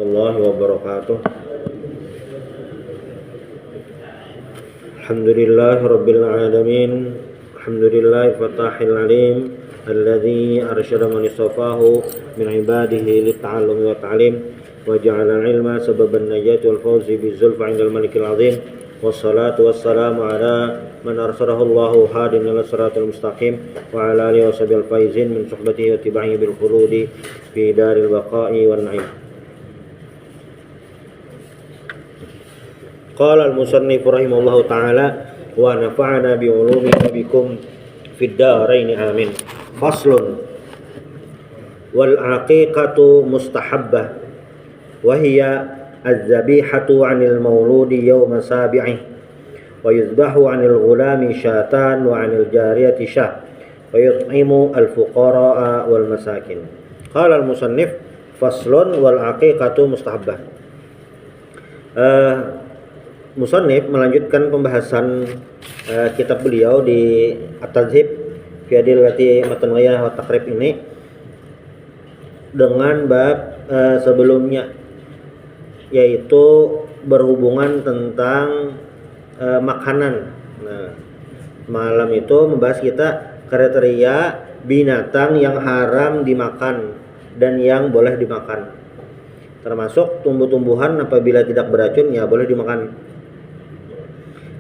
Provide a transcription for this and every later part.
warahmatullahi wabarakatuh. Alhamdulillahi rabbil alamin. Alhamdulillahi fatahil alim alladzi arsyada man istafahu min ibadihi litta'allumi wa ta'lim wa ja'ala al-ilma sababan najati wal fawzi bizulfa 'indal malikil 'azim. Wassalatu wassalamu ala man arsalahu Allahu hadin ila siratal mustaqim wa ala alihi washabihi al-faizin min suhbatihi wa tiba'ihi bil khuludi fi daril baqa'i wan na'im. Qala al-musannif rahimahullahu ta'ala wa nafa'ana bi ulumi wa bikum fid dharain amin. Faslun wal aqiqatu mustahabbah wa hiya az-zabihatu 'anil mauludi yawma sabi'i wa yuzbahu 'anil ghulami syatan wa 'anil jariyati syah wa yut'imu al-fuqara'a wal masakin. Qala al-musannif faslun wal aqiqatu mustahabbah. Musannif melanjutkan pembahasan kitab beliau di At-Tadhib fi adillati matan ghayah wa taqrib ini dengan bab sebelumnya, yaitu berhubungan tentang makanan. Nah, malam itu membahas kita kriteria binatang yang haram dimakan dan yang boleh dimakan. Termasuk tumbuh-tumbuhan apabila tidak beracun ya boleh dimakan.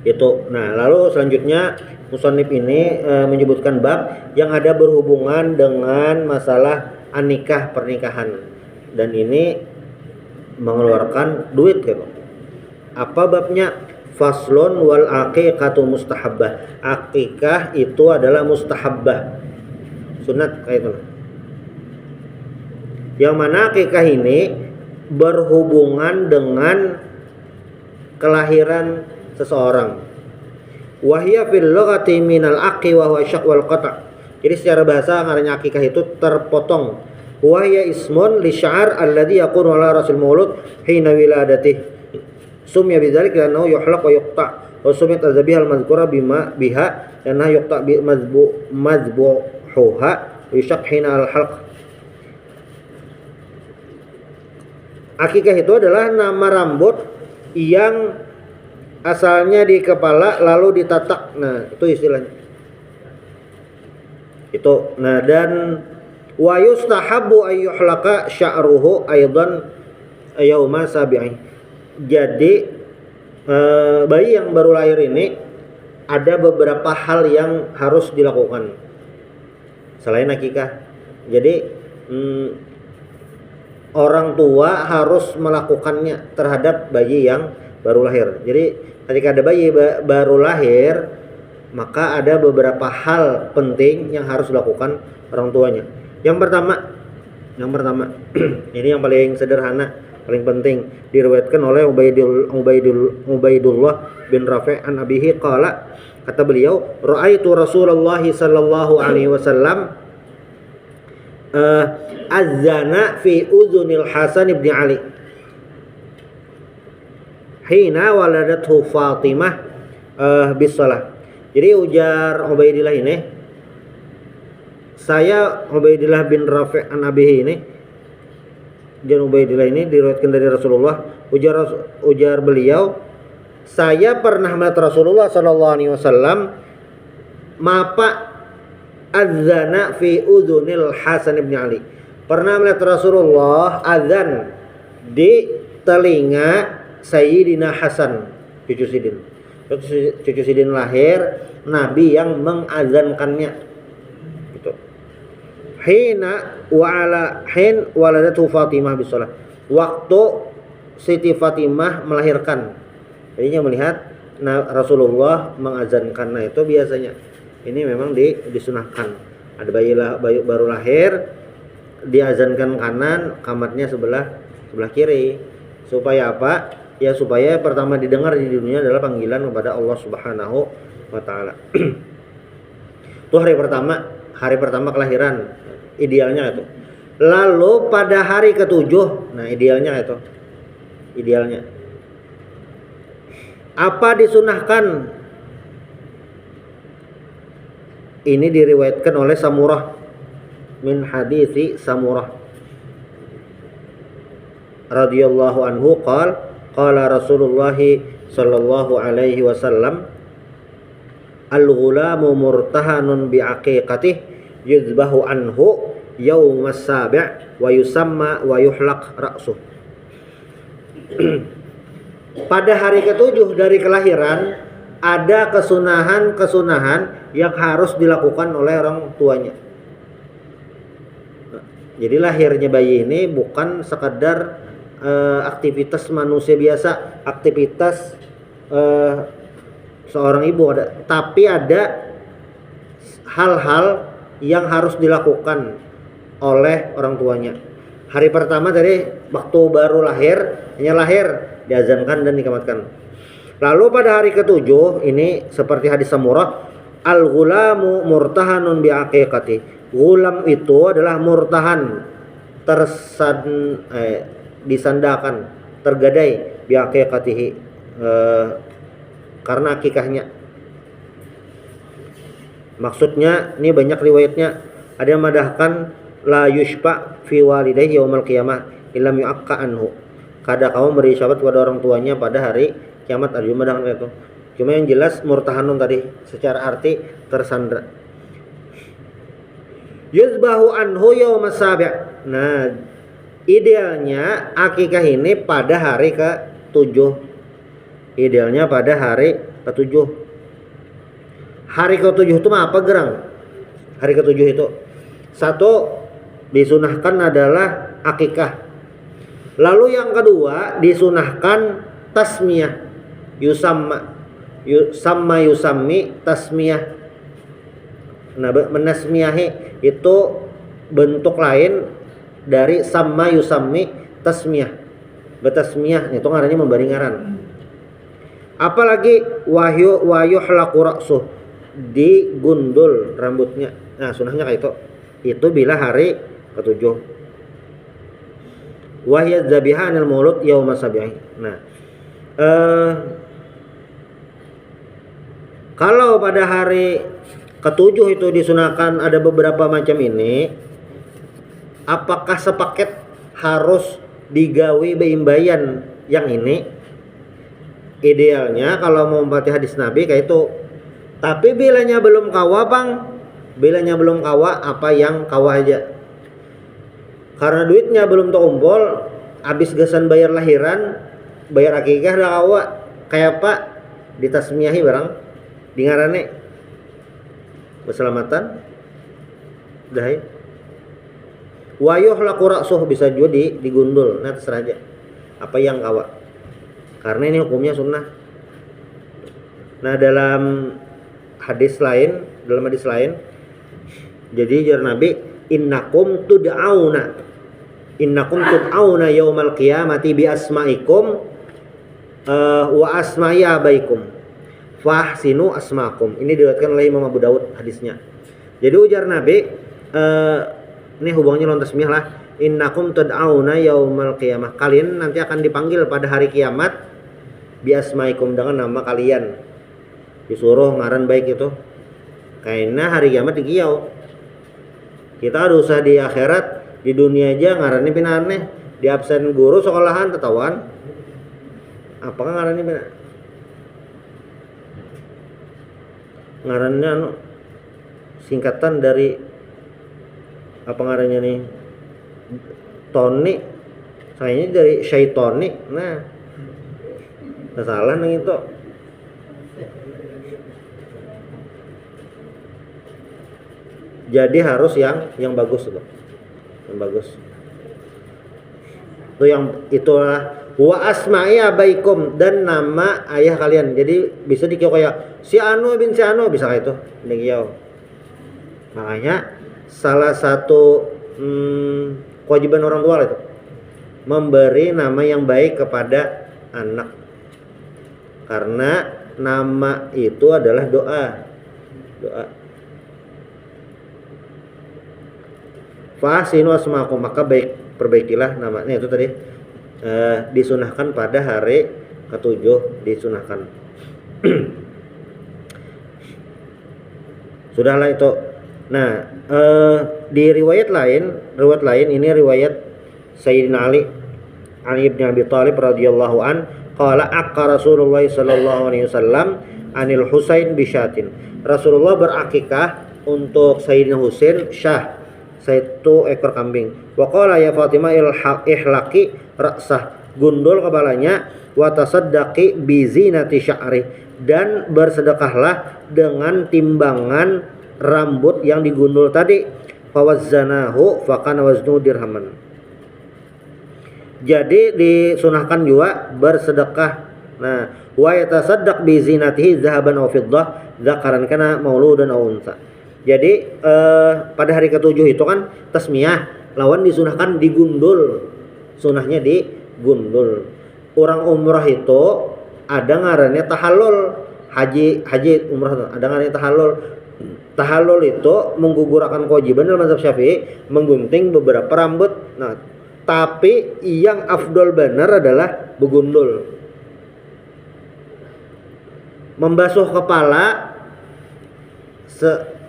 Itu. Nah, lalu selanjutnya musannif ini menyebutkan bab yang ada berhubungan dengan masalah anikah, pernikahan. Dan ini mengeluarkan duit gitu. Apa babnya? Faslun wal aqiqatu mustahabbah. Akikah itu adalah mustahabbah, sunat kayak itu. Yang mana akikah ini berhubungan dengan kelahiran seseorang. Wahya fil lughati minal aqi wa huwa syaq wal qata'. Jadi secara bahasa artinya akikah itu terpotong. Wahya ismun li sya'ar alladhi yakunu ala rasul maulud hina wiladatihi. Sumya bidzalik li'annahu yuhlaq wa yuqta'. Wa sumiyat az-zabihah al-madhkura bima biha li'annahu yuqta' bi madbuhuha wa yushaq hina al-halq. Akikah itu adalah nama rambut yang asalnya di kepala lalu ditatak. Nah, itu istilahnya. Itu. Nah, dan wa yustahabbu ay yuhlaqa sya'ruhu aidan yauma sabi'i. Jadi bayi yang baru lahir ini ada beberapa hal yang harus dilakukan selain akikah. Jadi orang tua harus melakukannya terhadap bayi yang baru lahir. Jadi ketika ada bayi baru lahir, maka ada beberapa hal penting yang harus dilakukan orang tuanya. Yang pertama ini yang paling sederhana, paling penting, diriwayatkan oleh Ubaidullah bin Rafi' an abihi qala, kata beliau, ra'aitu Rasulullah sallallahu alaihi wasallam azana fi uzunil Hasan ibn Ali hina waladathu Fatimah bisalah. Jadi ujar Ubaidillah ini, saya Ubaidillah bin Rafi' an abihi ini, dan Ubaidillah ini diriwayatkan dari Rasulullah, ujar beliau, saya pernah melihat Rasulullah sallallahu alaihi wasallam mapa adzana fi udhunil Hasan ibn Ali. Pernah melihat Rasulullah azan di telinga Sayyidina Hasan, cucu Sidin. Cucu Sidin lahir, Nabi yang mengazankannya. Gitu. Hina waladatu Fatimah bisalah. Waktu Siti Fatimah melahirkan. Jadinya melihat Rasulullah mengazankan. Nah, itu biasanya. Ini memang disunahkan. Ada bayi baru lahir, diazankan kanan, kamatnya sebelah kiri. Supaya apa? Ya supaya pertama didengar di dunia adalah panggilan kepada Allah Subhanahu wa taala. Itu hari pertama kelahiran, idealnya itu. Lalu pada hari ke-7, nah idealnya itu. Idealnya. Apa disunahkan? Ini diriwayatkan oleh Samurah min hadisi Samurah. radhiyallahu anhu qala Rasulullah sallallahu alaihi wasallam al-ghulamu murtahanun bi aqiqatih yuzbahu anhu yaumas sabi' wa yusamma wa yuhlaq ra'suh. Pada hari ketujuh dari kelahiran ada kesunahan yang harus dilakukan oleh orang tuanya. Jadi lahirnya bayi ini bukan sekadar aktivitas manusia biasa, aktivitas seorang ibu ada, tapi ada hal-hal yang harus dilakukan oleh orang tuanya. Hari pertama tadi waktu baru lahir, hanya lahir diazankan dan dikamatkan. Lalu pada hari ketujuh ini seperti hadis Samurah, al-ghulamu murtahanun bi aqiqati. Gulam itu adalah murtahan, disandakan, tergadai bi aqiqatihi, karena akikahnya. Maksudnya ini banyak riwayatnya, ada yang madahkan la yushfa fi walidayhi yaumal qiyamah illam yu'aqqa anhu. Kada kamu beri syafaat kepada orang tuanya pada hari kiamat, ada yang madahkan itu. Cuma yang jelas murtahanun tadi secara arti tersandra. Yuzbahu anhu yaumas sabi'. Nah, idealnya akikah ini pada hari ke-7. Idealnya pada hari ke-7. Hari ke-7 itu apa gerang? Hari ke-7 itu satu disunahkan adalah akikah. Lalu yang kedua disunahkan tasmiyah. Yusammi tasmiyah. Nah, menasmiyahi itu bentuk lain dari sama yusammi tasmiyah. Betasmiyah itu ngarannya memberi ngaran. Apalagi wayuhlaqu ra'suh, digundul rambutnya. Nah, sunahnya kayak itu. Itu bila hari ke-7. Wahya zabihanil maulud yauma sabi'i. Nah, kalau pada hari ke-7 itu disunahkan ada beberapa macam ini, apakah sepaket harus digawi beimbayan yang ini? Idealnya kalau mau membaca hadis Nabi kayak itu. Tapi bilanya belum kawa bang, bilanya belum kawa apa yang kawa aja. Karena duitnya belum terkumpul, habis gesan bayar lahiran, bayar akikah dah kawa, kayak apa ditasmiyahi barang, di ngarane keselamatan, dah. Wayuhlaqu ra'suh bisa juga digundul, nah terserah aja apa yang kawa. Karena ini hukumnya sunnah. Nah, dalam hadis lain, jadi jar Nabi, innakum tud'auna yaumal qiyamati bi asma'ikum wa asma'i abaikum fahsinu asma'akum. Ini diriwayatkan oleh Imam Abu Daud hadisnya. Jadi ujar Nabi, ini hubungannya lawan tasmiyah lah. Innakum tud'auna yaumal qiyamah. Kalian nanti akan dipanggil pada hari kiamat bi asma'ikum, dengan nama kalian. Disuruh ngaran baik itu. Karena hari kiamat dikiau. Kita ada usah di akhirat, di dunia aja ngarannya pina aneh. Di absen guru sekolahan tetawan. Apakah ngarannya pina? Ngarannya singkatan dari apa ngarannya nih? Toni. Kayaknya dari syaitoni. Nah, salah nang itu. Jadi harus yang bagus itu. Yang bagus. Itu yang itulah wa asma'i abaikum, dan nama ayah kalian. Jadi bisa dikira kayak si Anu bin si Anu, bisa kayak itu. Dikira. Makanya salah satu kewajiban orang tua itu memberi nama yang baik kepada anak. Karena nama itu adalah doa. Fahsinu asma'akum, maka perbaikilah namanya. Itu tadi disunahkan pada hari ke-7 disunahkan. Sudahlah itu. Nah, di riwayat lain ini riwayat Sayyidina Ali Ali bin Abi Thalib radhiyallahu an qala aqqa Rasulullah sallallahu alaihi wasallam anil Husain bisyatin. Rasulullah berakikah untuk Sayyidina Husain syah, satu ekor kambing. Wa qala ya Fatimah ihlaqi ra'sah, gundul kepalanya, wa tasaddaqi bi zinati sya'ri, dan bersedekahlah dengan timbangan rambut yang digundul tadi. Fawazzanahu fakana waznu dirhaman. Jadi disunahkan juga bersedekah. Nah, wa yatasaddaq bi zinatihi zahaban aw fiddah dzakaran kana mauludan aw unsa. Jadi pada hari ketujuh itu kan tasmiyah, lawan disunahkan digundul. Sunahnya digundul. Orang umrah itu ada ngarannya tahallul. Haji umrah ada ngarannya tahallul. Tahallul itu menggugurkan kewajiban dalam mazhab Syafi'i, menggunting beberapa rambut. Nah, tapi yang afdol benar adalah begundul. Membasuh kepala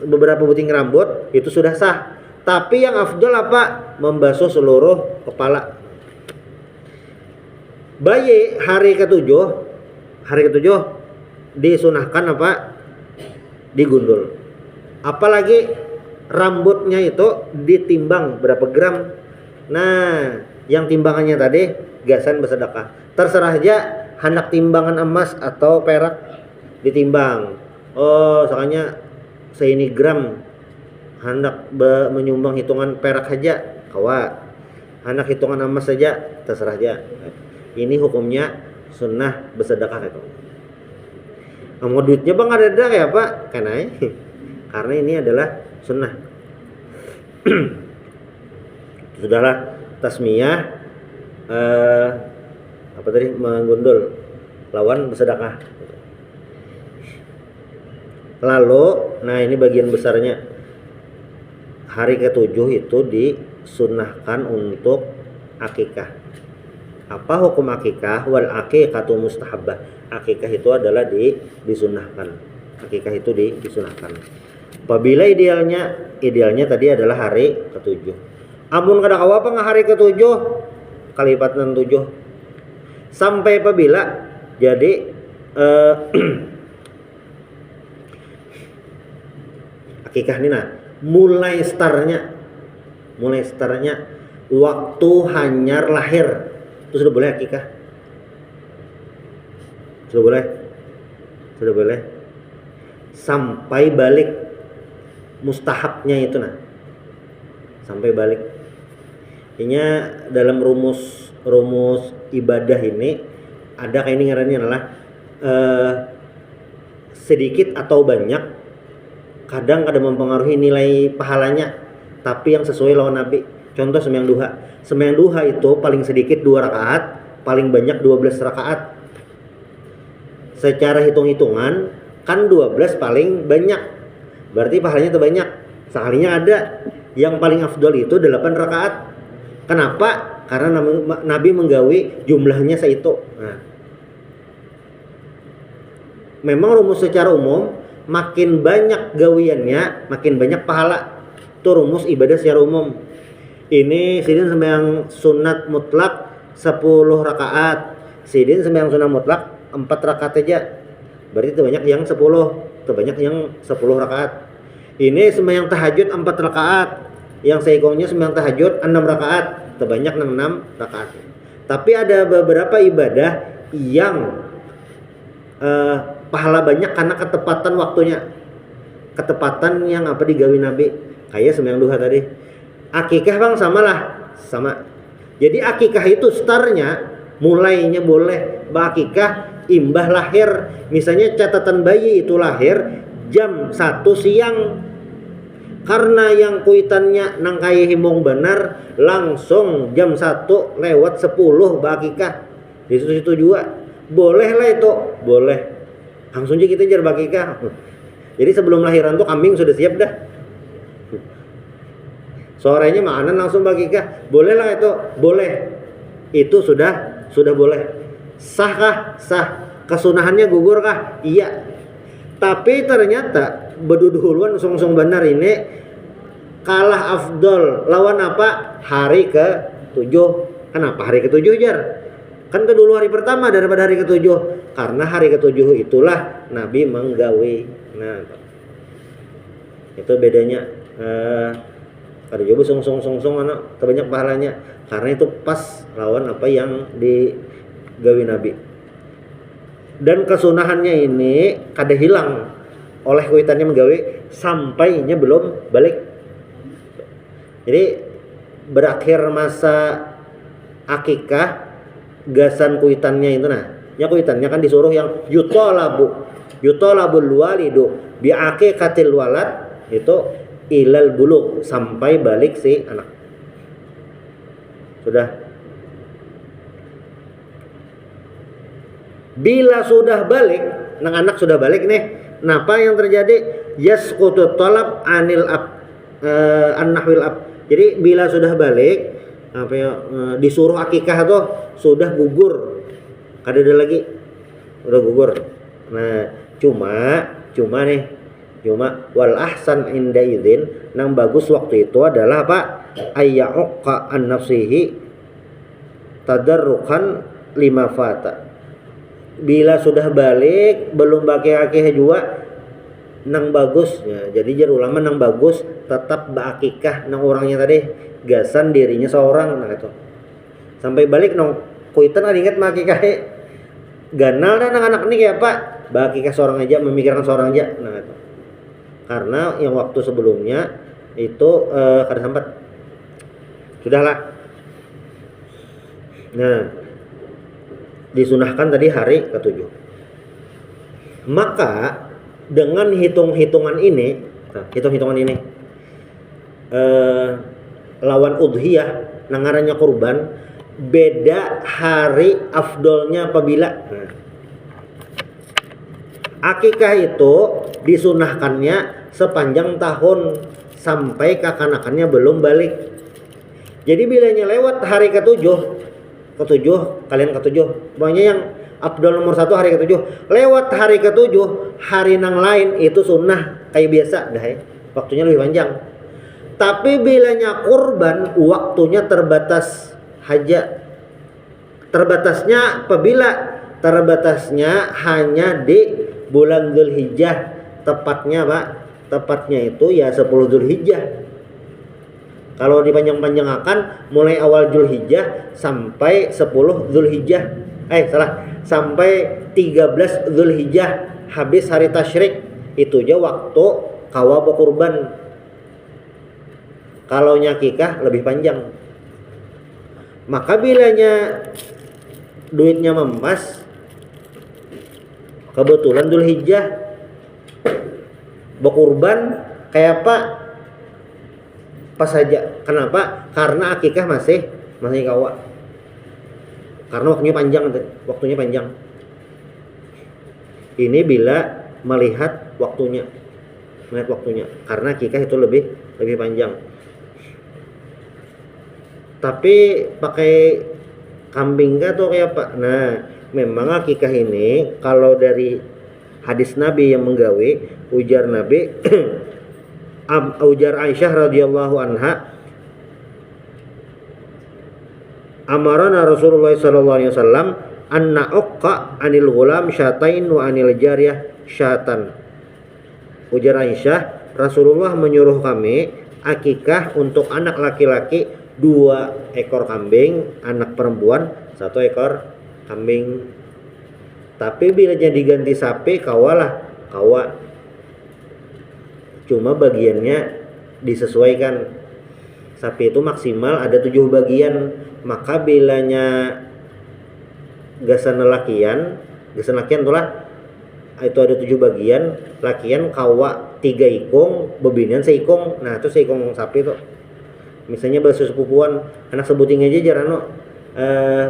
beberapa puting rambut itu sudah sah. Tapi yang afdol apa? Membasuh seluruh kepala. Bayi hari ketujuh disunahkan apa? Digundul. Apalagi rambutnya itu ditimbang berapa gram. Nah, yang timbangannya tadi gasan bersedekah. Terserah aja hendak timbangan emas atau perak ditimbang. Oh, soalnya seini gram hendak menyumbang hitungan perak saja, kawa. Hendak hitungan emas saja, terserah aja. Ini hukumnya sunnah bersedekah itu. Mau duitnya bang ada ya Pak? Karena ini adalah sunnah. Sudahlah tasmiyah menggundul lawan bersedekah. Lalu, nah ini bagian besarnya. Hari ketujuh itu disunahkan untuk akikah. Apa hukum akikah? Wal akikatu mustahabbah. Akikah itu adalah disunahkan. Akikah itu disunahkan. Apabila idealnya tadi adalah hari ketujuh. Amun kada kawa apa hari ketujuh kalipatan 7. Sampai apabila jadi akikah ini mulai startnya waktu hanyar lahir itu sudah boleh akikah. Sudah boleh sampai balik mustahabnya itu sampai balik. Ini dalam rumus ibadah ini ada kayak ini ngarannya adalah sedikit atau banyak kadang mempengaruhi nilai pahalanya, tapi yang sesuai lawan Nabi. Contoh sembahyang duha. Sembahyang duha itu paling sedikit 2 rakaat, paling banyak 12 rakaat. Secara hitung-hitungan kan 12 paling banyak. Berarti pahalanya terbanyak. Sekalinya ada yang paling afdol itu 8 rakaat. Kenapa? Karena Nabi menggawi jumlahnya seitu. Nah, memang rumus secara umum makin banyak gawiannya makin banyak pahala. Itu rumus ibadah secara umum. Ini sidin sembahyang sunat mutlak 10 rakaat. Sidin sembahyang sunat mutlak 4 rakaat aja. Berarti terbanyak yang 10 rakaat. Ini sembahyang tahajud 4 rakaat. Yang seikongnya sembahyang tahajud 6 rakaat. Terbanyak 6 rakaat. Tapi ada beberapa ibadah yang pahala banyak karena ketepatan waktunya. Ketepatan yang digawi Nabi. Kayak sembahyang duha tadi. Akikah bang sama. Jadi akikah itu startnya mulainya boleh akikah imbah lahir. Misalnya catatan bayi itu lahir jam 1 siang. Karena yang kuitannya nang kaya himong benar langsung jam 1 lewat 10 bakikah. Di situ juga boleh lah itu, boleh. Langsung aja kita jar bakikah. Jadi sebelum lahiran tuh kambing sudah siap dah. Sorenya makanan langsung bakikah. Boleh lah itu, boleh. Itu sudah boleh. Sah kah? Sah. Kesunahannya gugur kah? Iya. Tapi ternyata beduduluan sungsung benar ini kalah afdol lawan apa? Hari ke-7. Kenapa hari ketujuh jar? Kan ke dulu hari pertama daripada hari ketujuh. Karena hari ketujuh itulah Nabi menggawe. Nah, itu bedanya. Kada coba song anak terbanyak pahalanya. Karena itu pas lawan apa yang digawe Nabi. Dan kesunahannya ini kada hilang oleh kuitannya menggawe sampainya belum balik. Jadi berakhir masa akikah gasan kuitannya itu ya kuitannya kan disuruh yang yutolabul walidu bi akikatil walad itu ilal bulugh sampai balik si anak. Sudah. Bila sudah balik, anak sudah balik nih. Apa yang terjadi? Yasqutu talab anil an-nahwil ab. Jadi bila sudah balik disuruh akikah tuh sudah gugur. Kada ada lagi. Udah gugur. Nah, cuma wal ahsan inda idzin nang bagus waktu itu adalah apa? Ayya'uqa an nafsihi tadarrukan lima fata. Bila sudah balik belum baki akikah juga nang bagus ya, jadi jar ulama nang bagus tetap bakikah nang orangnya tadi gasan dirinya seorang nah itu sampai balik nang kuitan ada ingat makikah ganal dan anak ini kayak apa bakikah seorang aja memikirkan seorang aja nah itu karena yang waktu sebelumnya itu kada sempat sudahlah. Nah, disunahkan tadi hari ketujuh. Maka dengan hitung-hitungan ini lawan udhiyah nangarannya kurban beda hari afdolnya apabila akikah itu disunahkannya sepanjang tahun sampai kekanakannya belum balik. Jadi bilanya lewat hari ketujuh kalian ketujuh pokoknya yang afdol nomor 1 hari ketujuh lewat hari ketujuh hari nang lain itu sunnah kayak biasa dah ya waktunya lebih panjang. Tapi bilanya kurban waktunya terbatas haja. Terbatasnya apabila terbatasnya hanya di bulan Dzulhijjah tepatnya Pak tepatnya itu ya 10 Dzulhijjah. Kalau dipanjang-panjangkan mulai awal Dzulhijjah sampai 10 Dzulhijjah. Sampai 13 Dzulhijjah habis hari tasyrik itu aja waktu kawa kurban. Kalau nyakikah lebih panjang. Maka bilanya duitnya mempas kebetulan Dzulhijjah berkurban kayak apa pas saja. Kenapa? Karena akikah masih kawa. Karena waktunya panjang. Ini bila melihat waktunya. Karena akikah itu lebih panjang. Tapi pakai kambing kah atau kayak apa? Nah, memang akikah ini kalau dari hadis Nabi yang menggawe ujar Nabi ujar Aisyah radhiyallahu anha amarana Rasulullah sallallahu alaihi wasallam an na'qa anil ghulam syatain wa anil jariyah syatan. Ujar Aisyah Rasulullah menyuruh kami akikah untuk anak laki-laki 2 ekor kambing, anak perempuan 1 ekor kambing. Tapi bila jadi ganti sapi kawa. Cuma bagiannya disesuaikan. Sapi itu maksimal ada 7 bagian. Maka bilanya gasan lakian itulah itu ada 7 bagian. Lakian kawa 3 ikung, bebinian seikung. Nah, itu seikung sapi itu. Misalnya bahasa sepupuan anak sebuting aja jarano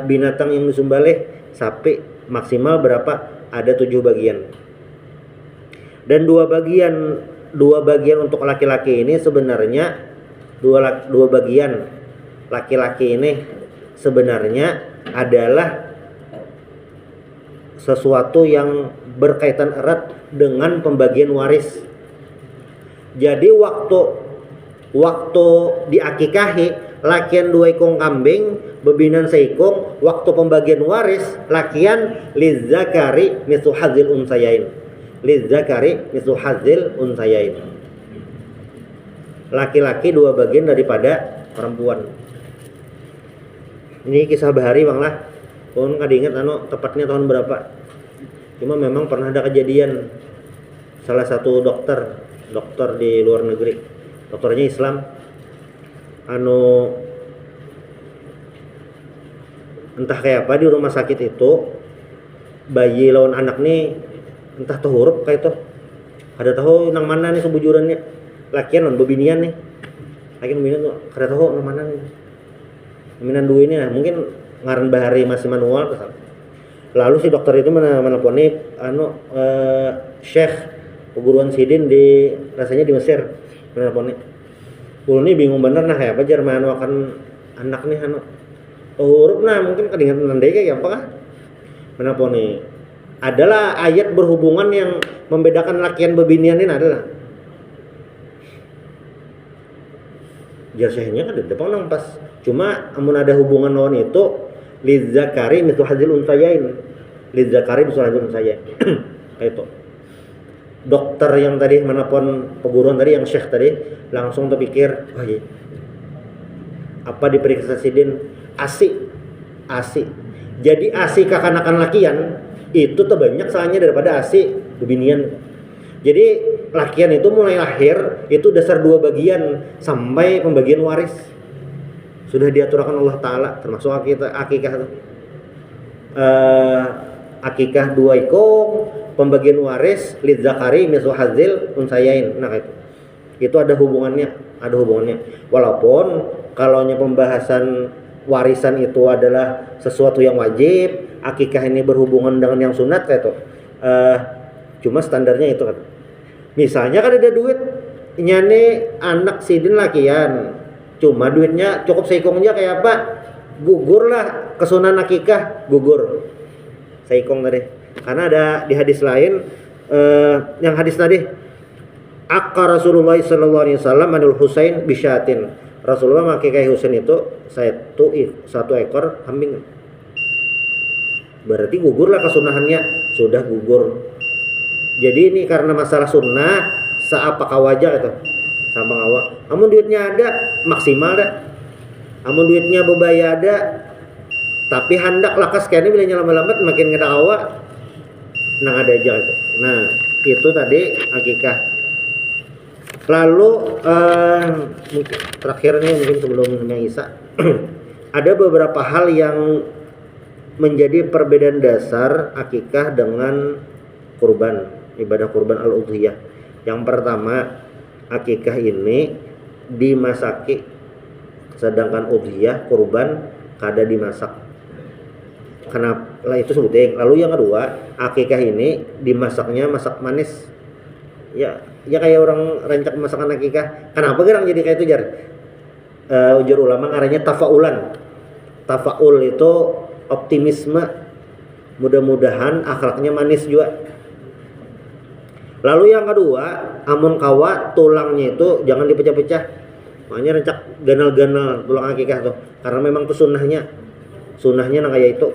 binatang yang disumbaleh sapi maksimal berapa? Ada 7 bagian. Dan 2 bagian untuk laki-laki ini sebenarnya 2 bagian laki-laki ini sebenarnya adalah sesuatu yang berkaitan erat dengan pembagian waris. Jadi waktu diakikahi lakian 2 ekong kambing, bebinan seikung, waktu pembagian waris lakian lizzakari mithlu hadzil unsayain. Lizzakari mithlu hadzil unsayain. Laki-laki 2 bagian daripada perempuan. Ini kisah bahari Bang lah. Pun kada ingat tepatnya tahun berapa. Cuma memang pernah ada kejadian salah satu dokter di luar negeri. Dokternya Islam. Entah kayak apa di rumah sakit itu bayi lawan anak nih entah tuh huruf kayak itu. Ada tahu nang mana nih sebujurannya. Lakian non bebinian nih. Lakian bebinian tuh kada tahu nang mana nih. Bebinian 2 ini mungkin ngaran bahari masih manual. Lalu si dokter itu menelponi Syekh perguruan sidin rasanya di Mesir. Menelponi. Ini bingung bener nah kayak apa Jerman akan anak nih huruf nah mungkin kadingan nandai kayak apa kah? Menelponi. Adalah ayat berhubungan yang membedakan lakian bebinian ini adalah. Jasahnya kan di depan nang pas. Cuma amun ada hubungan lawan itu lizzakari mithlu hadzil unsayain. Lizzakari mithlu hadzil unsayain. Kayak itu. Dokter yang tadi menelpon perguruan tadi yang syekh tadi langsung terpikir, oh iya. Apa diperiksa sidin ASI. Jadi ASI kakanakan lakian itu terbanyak salahnya daripada ASI bebinian. Jadi lakian itu mulai lahir itu dasar 2 bagian sampai pembagian waris. Sudah diaturkan Allah Ta'ala termasuk akikah akikah 2 ekong, pembagian waris lidzakari mithlu hadzil unsayain. Nah itu ada hubungannya. Walaupun kalaunya pembahasan warisan itu adalah sesuatu yang wajib, akikah ini berhubungan dengan yang sunat kayak itu. Cuma standarnya itu kan. Misalnya kan ada duit nyane anak sidin lakian. Cuma duitnya cukup seikongnya kayak apa? Gugur lah kesunahan akikah, gugur. Seikong tadi. Karena ada di hadis lain yang hadis tadi Akka Rasulullah sallallahu alaihi wasallam anil Husain bisyatin. Rasulullah mengakikai Husain itu satu ekor kambing. Berarti gugurlah kesunahannya, sudah gugur. Jadi ini karena masalah sunnah seapakah wajah itu? Sama awak. Amun duitnya ada maksimal dah. Amun duitnya bebaya ada tapi hendak lakas kayaknya bila lambat-lambat makin ngeda awak nang ada aja itu. Nah, itu tadi akikah. Lalu terakhir nih mungkin sebelum yang Isa ada beberapa hal yang menjadi perbedaan dasar akikah dengan kurban, ibadah kurban al-udhiyah. Yang pertama, akikah ini dimasaki, sedangkan udhiyah kurban kada dimasak. Kenapa itu sebutin. Lalu yang kedua, akikah ini dimasaknya masak manis. Ya kayak orang rancak masakan akikah. Kenapa gerang jadi kayak itu jar? Ujar ulama ngaranya tafaulan. Tafaul itu optimisme. Mudah-mudahan akhlaknya manis juga. Lalu yang kedua, amun kawa tulangnya itu jangan dipecah-pecah. Makanya rancak ganal-ganal tulang akikah tuh. Karena memang itu sunnahnya nang kayak itu.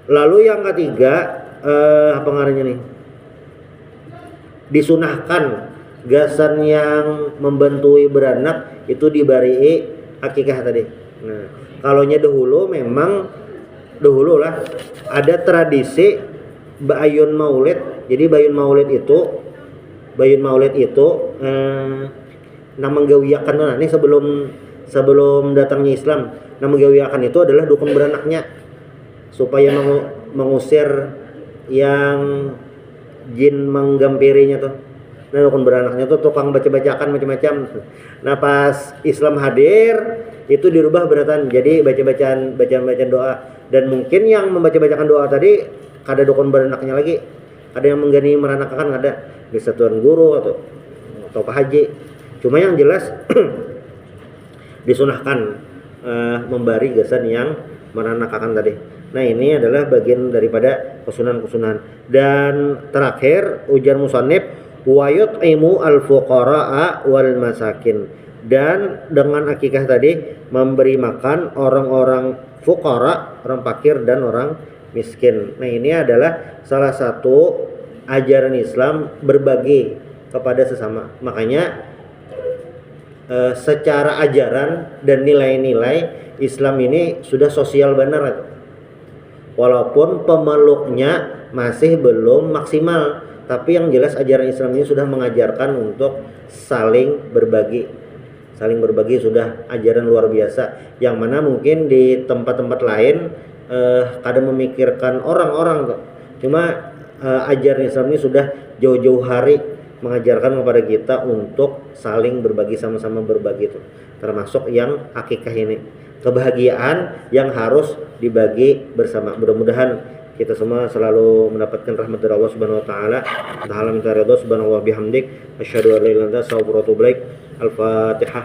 Lalu yang ketiga, apa ngarannya nih? Disunahkan gasan yang membantui beranak itu dibari akikah tadi. Nah, kalaunya dahulu memang dahulu lah ada tradisi bayun maulid. Jadi bayun maulid itu nang menggawiakan ini sebelum datangnya Islam. Nang menggawiakan itu adalah dukun beranaknya supaya mengusir yang jin menggampirinya tuh. Nah, dukun beranaknya tuh tukang baca-bacakan macam-macam. Nah, pas Islam hadir itu dirubah beratan jadi bacaan doa. Dan mungkin yang membaca-bacakan doa tadi kada dukun beranaknya lagi. Ada yang menggani meranakkan, ada bisa tuan guru atau Pak Haji. Cuma yang jelas disunahkan membari gasan yang meranakkan tadi. Nah, ini adalah bagian daripada kesunahan. Dan terakhir ujar musannif wa yut'imu al-fuqara'a wal masakin, Dan dengan akikah tadi memberi makan orang-orang fuqara, orang fakir dan orang miskin. Nah, ini adalah salah satu ajaran Islam berbagi kepada sesama. Makanya secara ajaran dan nilai-nilai Islam ini sudah sosial benar. Walaupun pemeluknya masih belum maksimal, tapi yang jelas ajaran Islam ini sudah mengajarkan untuk saling berbagi. Saling berbagi sudah ajaran luar biasa, yang mana mungkin di tempat-tempat lain kadang memikirkan orang-orang. Cuma ajaran Islam ini sudah jauh-jauh hari mengajarkan kepada kita untuk saling berbagi, sama-sama berbagi itu. Termasuk yang akikah ini. Kebahagiaan yang harus dibagi bersama. Mudah-mudahan kita semua selalu mendapatkan rahmat dari Allah Subhanahu wa taala. Ta'ala minta ridha subhanallahi bihamdik, asyhadu an la ilaha illa anta, astaghfiruka wa atubu ilaik. Al-Fatihah.